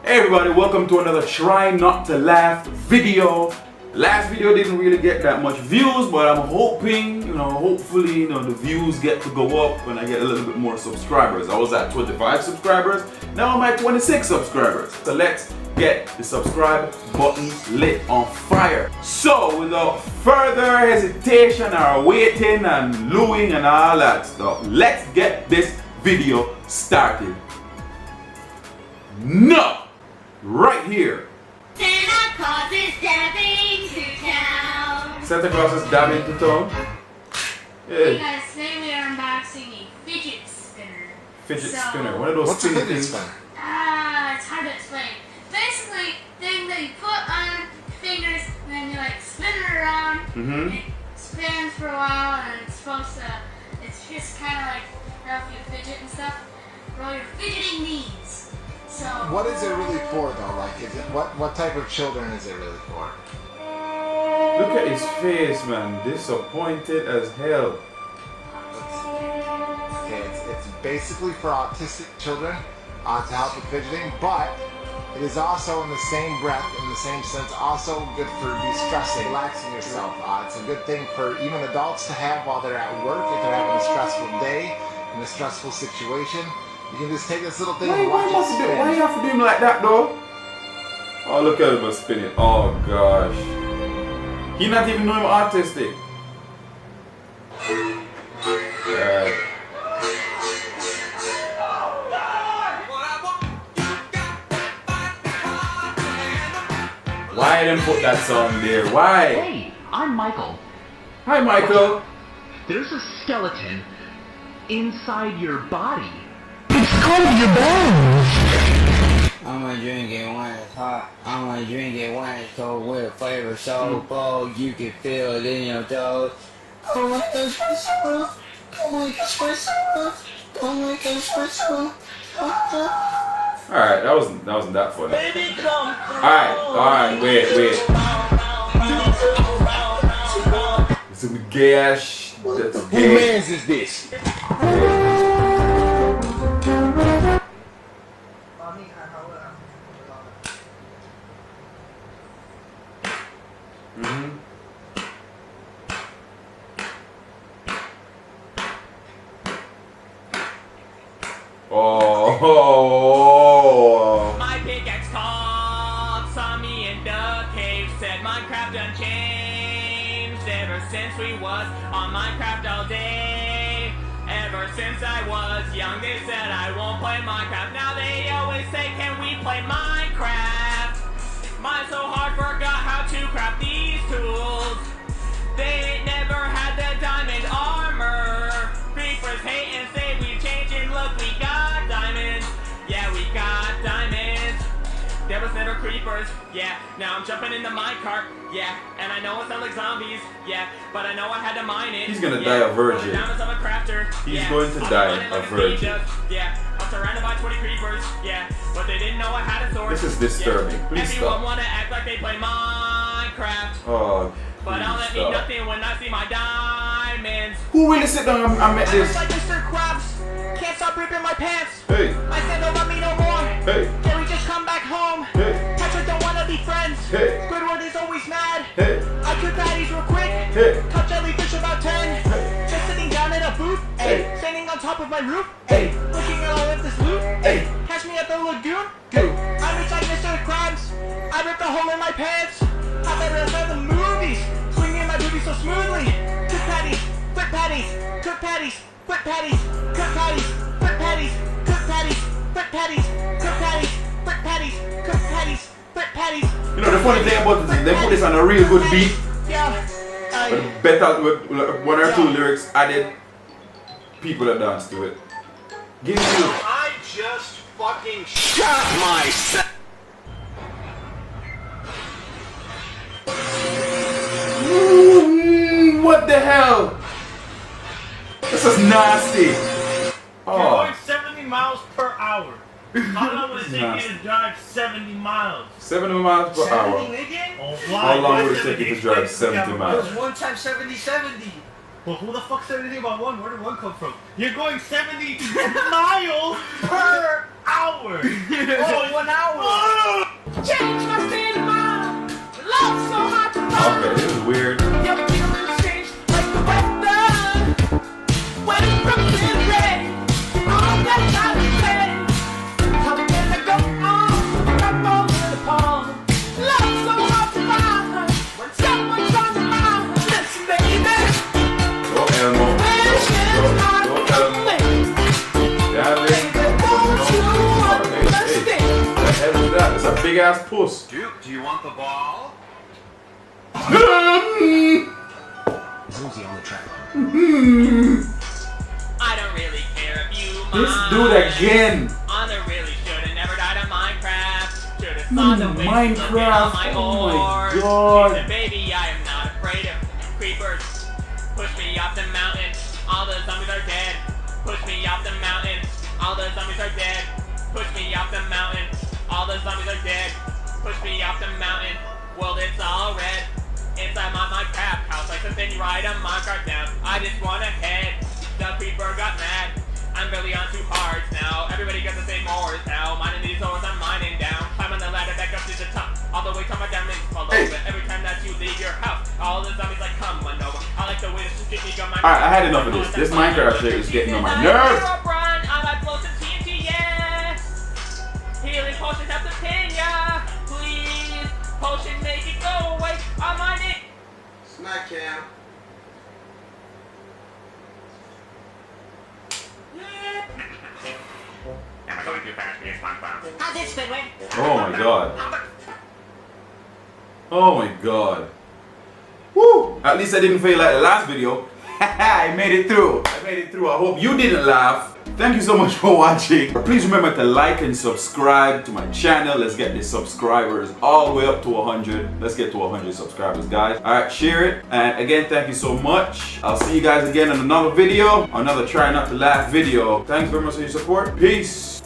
Hey everybody, welcome to another Try Not to Laugh video. Last video didn't really get that much views, but I'm hoping, hopefully, the views get to go up when I get a little bit more subscribers. I was at 25 subscribers, now I'm at 26 subscribers. So let's get the subscribe button lit on fire. So without further hesitation or waiting and looing and all that stuff, let's get this video started. No! Right here. Santa Claus is dabbing to town. Santa Claus is dabbing to town. Hey Yeah. guys, today we are unboxing a fidget spinner. Fidget So- spinner. One of those What's a spinny fidget things. spinner? It's hard to explain. Basically, thing that you put on your fingers and then you spin it around. Mm-hmm. It spins for a while and it's just kind of like help you fidget and stuff for all your fidgeting needs. So What is it really for though? Like, is it what type of children is it really for? Look at his face, man. Disappointed as hell. Okay, it's basically for autistic children to help with fidgeting, but it is also in the same breath, in the same sense, also good for de-stressing, relaxing yourself. It's a good thing for even adults to have while they're at work if they're having a stressful day, in a stressful situation. You can just take this little thing and watch it spin. Why you have to do him like that though? Oh, look at him spinning. Oh gosh. He not even know him autistic. Yeah. Why them put that song there? Why? Hey, I'm Michael. Hi Michael. There's a skeleton inside your body. I'ma drink it when it's hot. I'ma drink it when it's cold with a flavor so bold you can feel it in your toes. Oh my gosh, what's up? Oh my gosh, what's up? Oh my gosh, what's up? Alright, that wasn't that funny. Alright, wait. It's a gay ass. That's Who gay. mans is this? Mhm. Oh. My pickaxe called, saw me in the cave, said Minecraft unchanged ever since we was on Minecraft all day. Ever since I was young, they said I won't play Minecraft. Now they always say, can we play Minecraft? Mine's so hard, forgot how to craft these tools. They ain't never had the diamond armor. Creepers hate and say we've changed and look, we got diamonds. Yeah, we got diamonds. There was never creepers, yeah. Now I'm jumping in the minecart, yeah. And I know it sounds like zombies, yeah. But I know I had to mine it. He's gonna yeah. die a virgin. For the diamonds, I'm a crafter. He's yeah. going to I'm die running a like virgin. ninja, yeah. I'm surrounded by 20 creepers, yeah. But they didn't know I had a sword. This is disturbing. Yeah. Please Everyone stop. wanna act like they play Minecraft. Oh, But I'll let please me stop. nothing when I see my diamonds. Who really sit down and make I this? look like Mr. Krabs. Can't stop ripping my pants. Hey, I said don't love me no more. hey, Can we just come back home? hey, Patrick don't wanna be friends. Hey. Squidward is always mad. hey, I cook patties real quick. hey. Cut jellyfish about 10. Just sitting down in a booth. Hey. Standing on top of my roof. Hey. Looking at all of this loot. Hey. Catch me at the lagoon. Hey. I'm just like Mr. Krabs. I ripped a hole in my pants. I better than the movies. Swinging my booty so smoothly. Cook patties. Flip patties. Cook patties. Flip patties. Cook patties. Flip patties. Cook patties. Flip patties. Cook patties. Flip patties. Cook patties. Flip patties. The funny thing about it is they put this on a real good beat, Yeah. but better with one or two lyrics added, people that dance to it. Give me you. I just fucking shot myself. What the hell? This is nasty. You're Oh, going 70 miles per hour. How long would it take Nasty. you to drive 70 miles? 70 miles per hour. Oh, How long why would it take you to drive 70 miles? Because 1 times 70, 70. Well, who the fuck said anything about one? Where did one come from? You're going 70 miles per hour. hour. Oh, 1 hour. Change my state of mind. Love so hard to find. Okay, this is weird. Your feelings change like the weather. When it's broken red, all that time to say. How can I go on? I'm falling apart. Love so hard to find. When someone's on the line, listen, baby. Don't tell no. Don't tell no. Darling. What the hell is that? It's a big ass puss. Duke, do you want the ball? Susie on the track. I don't really care if you This mind. dude again. Honor really should've never died on Minecraft. Should've saw the way Minecraft. my Oh my horse. God. She said, baby, I am not afraid of creepers. Push me off the mountain. All the zombies are dead. Push me off the mountain. All the zombies are dead. Push me off the mountain. All the zombies are dead. Push me off the mountain. Well, it's all red. Inside my crap house, like something right on my cart down. I just wanna head. The creeper got mad. I'm really on too hard now. Everybody got the same ores now. Mining these ores, I'm mining down. Climb on the ladder back up to the top. All the way to my diamonds fall over. Every time that you leave your house, all the zombies like come on over. I like the way this is getting on my. Alright, I had enough of this. This Minecraft shit is getting on my nerves. I like close to TNT, yes. Healing potions have to pin ya. Please, potion make it go away. I'm on it. Smack cam. Am I going too fast? Yes, SpongeBob. How's it, Squidward? Oh my god. Oh my god. Woo! At least I didn't fail like the last video. I made it through. I made it through. I hope you didn't laugh. Thank you so much for watching. Please remember to like and subscribe to my channel. Let's get the subscribers all the way up to 100. Let's get to 100 subscribers, guys. Alright, share it. And again, thank you so much. I'll see you guys again in another video. Another Try Not to Laugh video. Thanks very much for your support. Peace.